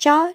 4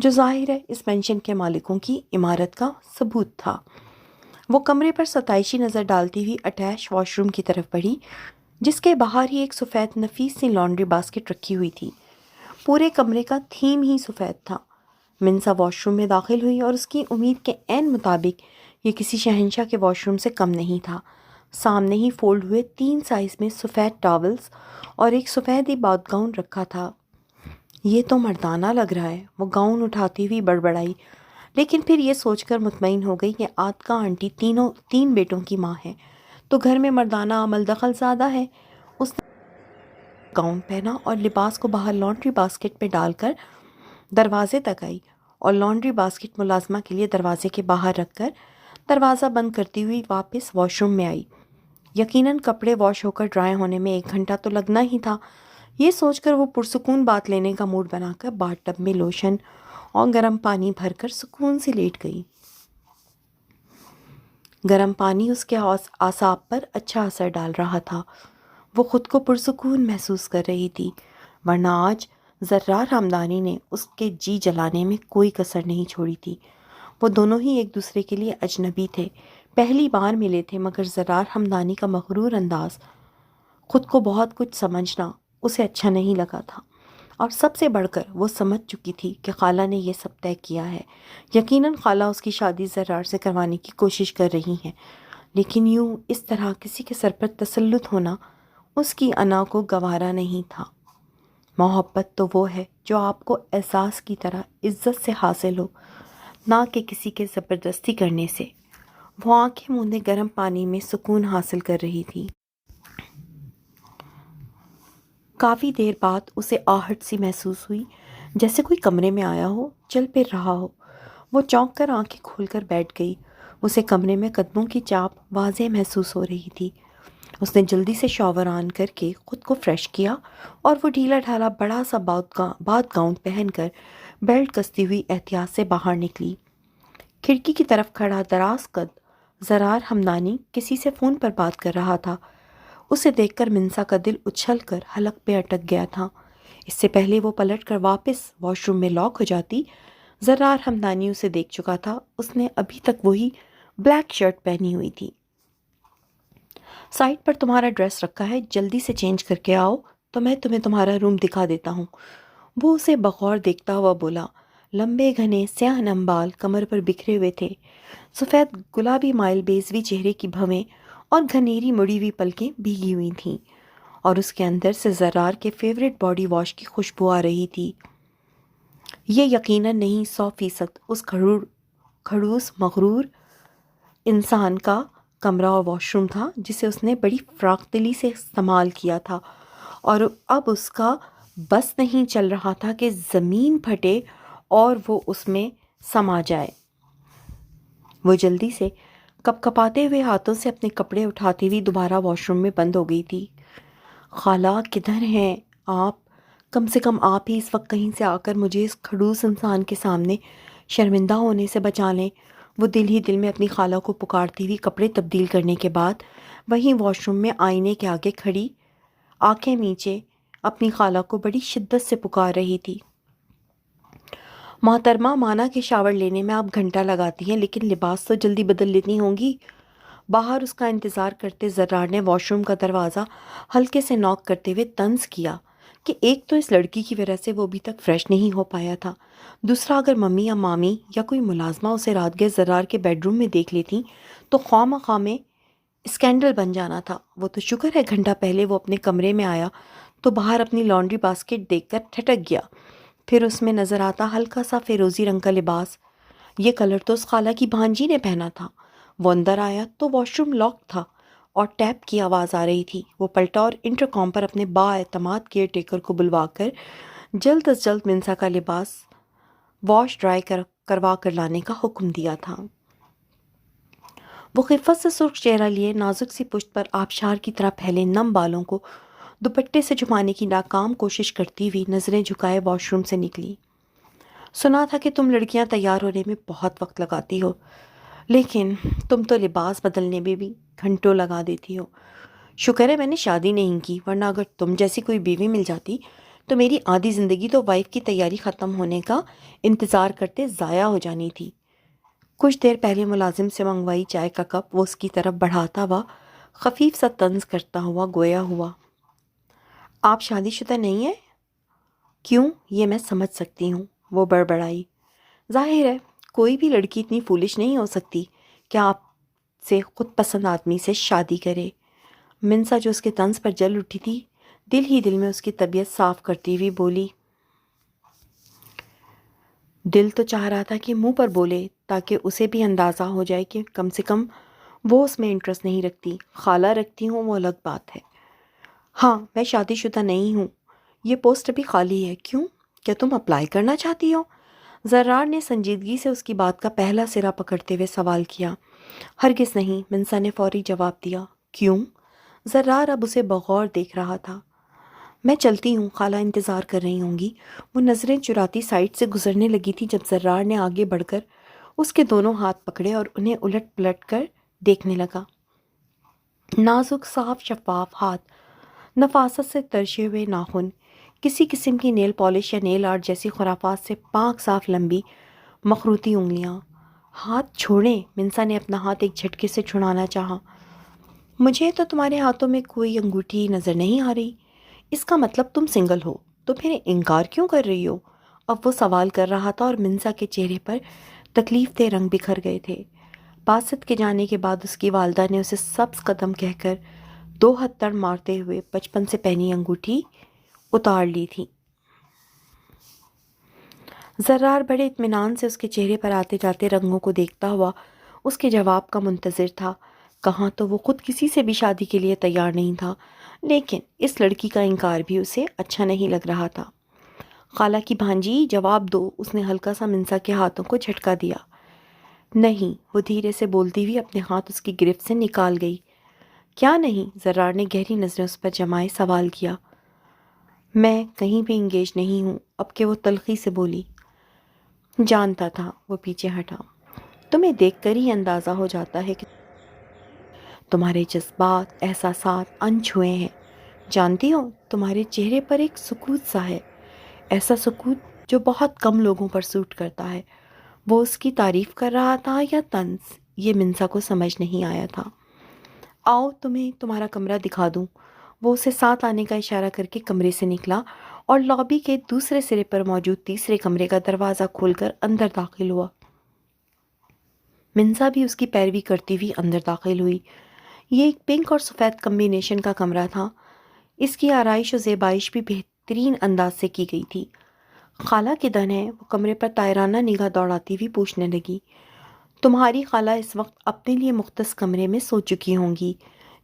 جو ظاہر ہے اس مینشن کے مالکوں کی عمارت کا ثبوت تھا۔ وہ کمرے پر ستائشی نظر ڈالتی ہوئی اٹیچ واش روم کی طرف بڑھی، جس کے باہر ہی ایک سفید نفیس سی لانڈری باسکٹ رکھی ہوئی تھی۔ پورے کمرے کا تھیم ہی سفید تھا۔ منسا واش روم میں داخل ہوئی اور اس کی امید کے عین مطابق یہ کسی شہنشاہ کے واش روم سے کم نہیں تھا۔ سامنے ہی فولڈ ہوئے 3 سائز میں سفید ٹاولز اور ایک سفید ہی باتھ گاؤن رکھا تھا۔ یہ تو مردانہ لگ رہا ہے، وہ گاؤن اٹھاتی ہوئی بڑبڑائی، لیکن پھر یہ سوچ کر مطمئن ہو گئی کہ عاتقہ آنٹی 3 بیٹوں کی ماں ہے، تو گھر میں مردانہ عمل دخل زیادہ ہے۔ اس نے گاؤن پہنا اور لباس کو باہر لانڈری باسکٹ میں ڈال کر دروازے تک آئی اور لانڈری باسکٹ ملازمہ کے لیے دروازے کے باہر رکھ کر دروازہ بند کرتی ہوئی واپس واش روم میں آئی۔ یقیناً کپڑے واش ہو کر ڈرائی ہونے میں 1 گھنٹہ تو لگنا ہی تھا۔ یہ سوچ کر وہ پرسکون بات لینے کا موڈ بنا کر باتھ ٹب میں لوشن اور گرم پانی بھر کر سکون سے لیٹ گئی۔ گرم پانی اس کے اعصاب پر اچھا اثر ڈال رہا تھا۔ وہ خود کو پرسکون محسوس کر رہی تھی، ورنہ آج زرار ہمدانی نے اس کے جی جلانے میں کوئی کسر نہیں چھوڑی تھی۔ وہ دونوں ہی ایک دوسرے کے لیے اجنبی تھے، پہلی بار ملے تھے، مگر زرار ہمدانی کا مغرور انداز، خود کو بہت کچھ سمجھنا اسے اچھا نہیں لگا تھا، اور سب سے بڑھ کر وہ سمجھ چکی تھی کہ خالہ نے یہ سب طے کیا ہے۔ یقیناً خالہ اس کی شادی زرار سے کروانے کی کوشش کر رہی ہیں، لیکن یوں اس طرح کسی کے سر پر تسلط ہونا اس کی انا کو گوارا نہیں تھا۔ محبت تو وہ ہے جو آپ کو اعزاز کی طرح عزت سے حاصل ہو، نہ کہ کسی کے زبردستی کرنے سے۔ وہ آنکھیں موندے گرم پانی میں سکون حاصل کر رہی تھی۔ کافی دیر بعد اسے آہٹ سی محسوس ہوئی، جیسے کوئی کمرے میں آیا ہو، چل پھر رہا ہو۔ وہ چونک کر آنکھیں کھول کر بیٹھ گئی۔ اسے کمرے میں قدموں کی چاپ واضح محسوس ہو رہی تھی۔ اس نے جلدی سے شاور آن کر کے خود کو فریش کیا اور وہ ڈھیلا ڈھالا بڑا سا باتھ گاؤن پہن کر بیلٹ کستی ہوئی احتیاط سے باہر نکلی۔ کھڑکی کی طرف کھڑا دراز قد زرار ہمدانی کسی سے فون پر بات کر رہا تھا۔ اسے دیکھ کر منسا کا دل اچھل کر حلق پہ اٹک گیا تھا۔ اس سے پہلے وہ پلٹ کر واپس واش روم میں لاک ہو جاتی، زرار ہمدانی اسے دیکھ چکا تھا۔ اس نے ابھی تک وہی بلیک شرٹ پہنی ہوئی تھی۔ سائٹ پر تمہارا ڈریس رکھا ہے، جلدی سے چینج کر کے آؤ تو میں تمہیں تمہارا روم دکھا دیتا ہوں۔ وہ اسے بغور دیکھتا ہوا بولا۔ لمبے گھنے سیاہ نم بال کمر پر بکھرے ہوئے تھے، سفید گلابی مائل بیزوی چہرے کی بھویں اور گھنیری مڑی ہوئی پلکیں بھیگی ہوئی تھیں، اور اس کے اندر سے زرار کے فیوریٹ باڈی واش کی خوشبو آ رہی تھی۔ یہ یقیناً نہیں 100% اس کھڑوس مغرور انسان کا کمرہ اور واش روم تھا جسے اس نے بڑی فراخ دلی سے استعمال کیا تھا، اور اب اس کا بس نہیں چل رہا تھا کہ زمین پھٹے اور وہ اس میں سما جائے۔ وہ جلدی سے کپ کپاتے ہوئے ہاتھوں سے اپنے کپڑے اٹھاتی ہوئی دوبارہ واش روم میں بند ہو گئی تھی۔ خالہ کدھر ہیں آپ؟ کم سے کم آپ ہی اس وقت کہیں سے آ کر مجھے اس کھڑوس انسان کے سامنے شرمندہ ہونے سے بچا لیں۔ وہ دل ہی دل میں اپنی خالہ کو پکارتی ہوئی کپڑے تبدیل کرنے کے بعد وہیں واش روم میں آئینے کے آگے کھڑی آنکھیں نیچے اپنی خالہ کو بڑی شدت سے پکار رہی تھی۔ محترمہ، مانا کہ شاور لینے میں آپ گھنٹہ لگاتی ہیں، لیکن لباس تو جلدی بدل لیتی ہوں گی۔ باہر اس کا انتظار کرتے زرار نے واش روم کا دروازہ ہلکے سے نوک کرتے ہوئے طنز کیا کہ ایک تو اس لڑکی کی وجہ سے وہ ابھی تک فریش نہیں ہو پایا تھا، دوسرا اگر ممی یا مامی یا کوئی ملازمہ اسے رات گئے زرار کے بیڈ روم میں دیکھ لیتی تو خواہ مخواہ میں اسکینڈل بن جانا تھا۔ وہ تو شکر ہے گھنٹہ پہلے وہ اپنے کمرے میں آیا تو باہر اپنی لانڈری باسکٹ دیکھ کر ٹھٹک گیا، پھر اس میں نظر آتا ہلکا سا فیروزی رنگ کا لباس۔ یہ کلر تو اس خالہ کی بھانجی نے پہنا تھا۔ وہ اندر آیا تو واش روم لاک تھا اور ٹیپ کی آواز آ رہی تھی۔ وہ پلٹا اور انٹرکام پر اپنے با اعتماد کیئر ٹیکر کو بلوا کر جلد از جلد منسا کا لباس واش ڈرائی کروا کر لانے کا حکم دیا تھا۔ وہ خفت سے سرخ چہرہ لیے نازک سی پشت پر آبشار کی طرح پھیلے نم بالوں کو دوپٹے سے چھپانے کی ناکام کوشش کرتی ہوئی نظریں جھکائے واش روم سے نکلی۔ سنا تھا کہ تم لڑکیاں تیار ہونے میں بہت وقت لگاتی ہو، لیکن تم تو لباس بدلنے میں بھی گھنٹوں لگا دیتی ہو۔ شکر ہے میں نے شادی نہیں کی، ورنہ اگر تم جیسی کوئی بیوی مل جاتی تو میری آدھی زندگی تو وائف کی تیاری ختم ہونے کا انتظار کرتے ضائع ہو جانی تھی۔ کچھ دیر پہلے ملازم سے منگوائی چائے کا کپ وہ اس کی طرف بڑھاتا ہوا خفیف سا طنز کرتا ہوا گویا ہوا، آپ شادی شدہ نہیں ہیں؟ کیوں؟ یہ میں سمجھ سکتی ہوں، وہ بڑبڑائی۔ ظاہر ہے کوئی بھی لڑکی اتنی فولش نہیں ہو سکتی کہ آپ سے خود پسند آدمی سے شادی کرے۔ منسا جو اس کے طنز پر جل اٹھی تھی دل ہی دل میں اس کی طبیعت صاف کرتی ہوئی بولی، دل تو چاہ رہا تھا کہ منہ پر بولے تاکہ اسے بھی اندازہ ہو جائے کہ کم سے کم وہ اس میں انٹرسٹ نہیں رکھتی، خالہ رکھتی ہوں وہ الگ بات ہے۔ ہاں میں شادی شدہ نہیں ہوں، یہ پوسٹ ابھی خالی ہے۔ کیوں؟ کیا تم اپلائی کرنا چاہتی ہو؟ زرار نے سنجیدگی سے اس کی بات کا پہلا سرا پکڑتے ہوئے سوال کیا۔ ہرگز نہیں، منسا نے فوری جواب دیا۔ کیوں؟ زرار اب اسے بغور دیکھ رہا تھا۔ میں چلتی ہوں، خالہ انتظار کر رہی ہوں گی۔ وہ نظریں چراتی سائڈ سے گزرنے لگی تھی جب زرار نے آگے بڑھ کر اس کے دونوں ہاتھ پکڑے اور انہیں الٹ پلٹ کر دیکھنے لگا۔ نازک صاف شفاف ہاتھ، نفاست سے ترشے ہوئے ناخن، کسی قسم کی نیل پالش یا نیل آرٹ جیسی خرافات سے پاک صاف لمبی مخروطی انگلیاں۔ ہاتھ چھوڑیں، منسا نے اپنا ہاتھ ایک جھٹکے سے چھڑانا چاہا۔ مجھے تو تمہارے ہاتھوں میں کوئی انگوٹھی نظر نہیں آ رہی۔ اس کا مطلب تم سنگل ہو، تو پھر انکار کیوں کر رہی ہو؟ اب وہ سوال کر رہا تھا اور منسا کے چہرے پر تکلیف دہ رنگ بکھر گئے تھے۔ باسط کے جانے کے بعد اس کی والدہ نے اسے سبز قدم کہہ کر 2 ہتھڑ مارتے ہوئے بچپن سے پہنی انگوٹھی اتار لی تھی۔ زرار بڑے اطمینان سے اس کے چہرے پر آتے جاتے رنگوں کو دیکھتا ہوا اس کے جواب کا منتظر تھا۔ کہاں تو وہ خود کسی سے بھی شادی کے لیے تیار نہیں تھا، لیکن اس لڑکی کا انکار بھی اسے اچھا نہیں لگ رہا تھا۔ خالہ کی بھانجی جواب دو، اس نے ہلکا سا منسا کے ہاتھوں کو جھٹکا دیا۔ نہیں، وہ دھیرے سے بولتی ہوئی اپنے ہاتھ اس کی گرفت سے نکال گئی۔ کیا نہیں؟ زرار نے گہری نظریں اس پر جمائے سوال کیا۔ میں کہیں بھی انگیج نہیں ہوں، اب کہ وہ تلخی سے بولی۔ جانتا تھا، وہ پیچھے ہٹا۔ تمہیں دیکھ کر ہی اندازہ ہو جاتا ہے کہ تمہارے جذبات احساسات انچھوئے ہیں۔ جانتی ہو تمہارے چہرے پر ایک سکوت سا ہے، ایسا سکوت جو بہت کم لوگوں پر سوٹ کرتا ہے۔ وہ اس کی تعریف کر رہا تھا یا طنز؟ یہ منسا کو سمجھ نہیں آیا تھا۔ آؤ تمہیں تمہارا کمرہ دکھا دوں۔ وہ اسے ساتھ آنے کا اشارہ کر کے کمرے سے نکلا اور لابی کے دوسرے سرے پر موجود تیسرے کمرے کا دروازہ کھول کر اندر داخل ہوا۔ منسا بھی اس کی پیروی کرتی ہوئی اندر داخل ہوئی۔ یہ ایک پنک اور سفید کمبینیشن کا کمرہ تھا۔ اس کی آرائش و زیبائش بھی بہترین انداز سے کی گئی تھی۔ خالہ کدھر ہے؟ وہ کمرے پر طائرانہ نگاہ دوڑاتی ہوئی پوچھنے لگی۔ تمہاری خالہ اس وقت اپنے لیے مختص کمرے میں سو چکی ہوں گی۔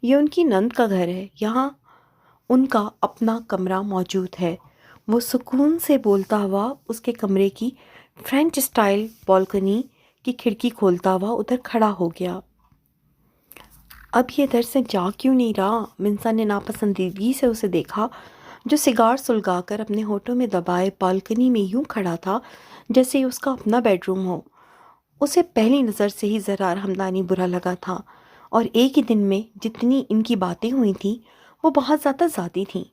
یہ ان کی نند کا گھر ہے، یہاں ان کا اپنا کمرہ موجود ہے۔ وہ سکون سے بولتا ہوا اس کے کمرے کی فرینچ سٹائل بالکنی کی کھڑکی کھولتا ہوا ادھر کھڑا ہو گیا۔ اب یہ ادھر سے جا کیوں نہیں رہا؟ منسا نے ناپسندیدگی سے اسے دیکھا، جو سگار سلگا کر اپنے ہونٹوں میں دبائے بالکنی میں یوں کھڑا تھا جیسے یہ اس کا اپنا بیڈ روم ہو۔ اسے پہلی نظر سے ہی زرار ہمدانی برا لگا تھا، اور ایک ہی دن میں جتنی ان کی باتیں ہوئی تھیں وہ بہت زیادہ ذاتی تھیں،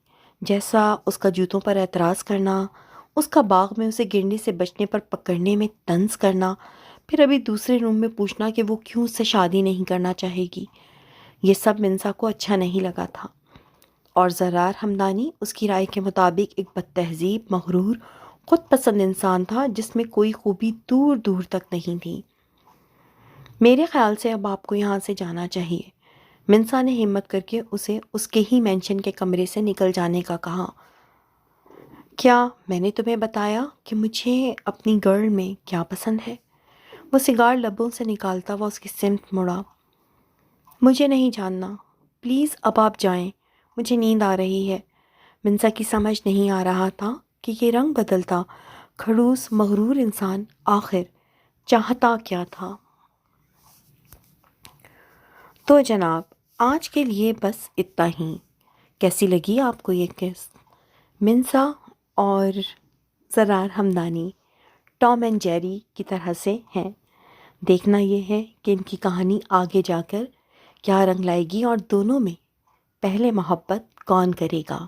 جیسا اس کا جوتوں پر اعتراض کرنا، اس کا باغ میں اسے گرنے سے بچنے پر پکڑنے میں طنز کرنا، پھر ابھی دوسرے روم میں پوچھنا کہ وہ کیوں اس سے شادی نہیں کرنا چاہے گی۔ یہ سب منسا کو اچھا نہیں لگا تھا، اور زرار ہمدانی اس کی رائے کے مطابق ایک بد تہذیب، مغرور، خود پسند انسان تھا جس میں کوئی خوبی دور دور تک نہیں تھی۔ میرے خیال سے اب آپ کو یہاں سے جانا چاہیے، منسا نے ہمت کر کے اسے اس کے ہی مینشن کے کمرے سے نکل جانے کا کہا۔ کیا میں نے تمہیں بتایا کہ مجھے اپنی گرل میں کیا پسند ہے؟ وہ سگار لبوں سے نکالتا ہوا اس کی سمت مڑا۔ مجھے نہیں جاننا، پلیز اب آپ جائیں، مجھے نیند آ رہی ہے۔ منسا کی سمجھ نہیں آ رہا تھا کہ یہ رنگ بدلتا کھڑوس مغرور انسان آخر چاہتا کیا تھا۔ تو جناب آج کے لیے بس اتنا ہی۔ کیسی لگی آپ کو یہ قسط؟ منسا اور زرار ہمدانی ٹام اینڈ جیری کی طرح سے ہیں۔ دیکھنا یہ ہے کہ ان کی کہانی آگے جا کر کیا رنگ لائے گی اور دونوں میں پہلے محبت کون کرے گا۔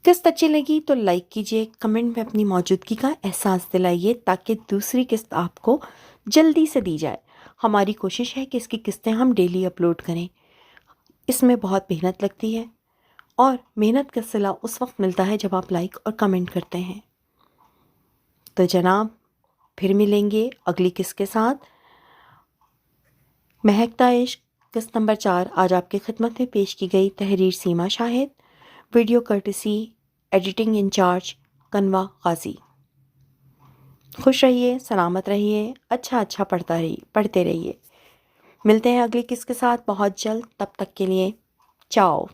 قسط اچھی لگی تو لائک کیجیے، کمنٹ میں اپنی موجودگی کا احساس دلائیے تاکہ دوسری قسط آپ کو جلدی سے دی جائے۔ ہماری کوشش ہے کہ اس کی قسطیں ہم ڈیلی اپلوڈ کریں۔ اس میں بہت محنت لگتی ہے اور محنت کا صلہ اس وقت ملتا ہے جب آپ لائک اور کمنٹ کرتے ہیں۔ تو جناب پھر ملیں گے اگلی قسط کے ساتھ۔ مہکتا عشق قسط نمبر 4 آج آپ کی خدمت میں پیش کی گئی۔ تحریر Seema Shahid, video courtesy editing incharge Kanwa Ghazi. خوش رہیے، سلامت رہیے، اچھا پڑھتے رہیے۔ ملتے ہیں اگلی قسط کے ساتھ بہت جلد، تب تک کے لیے چاؤ۔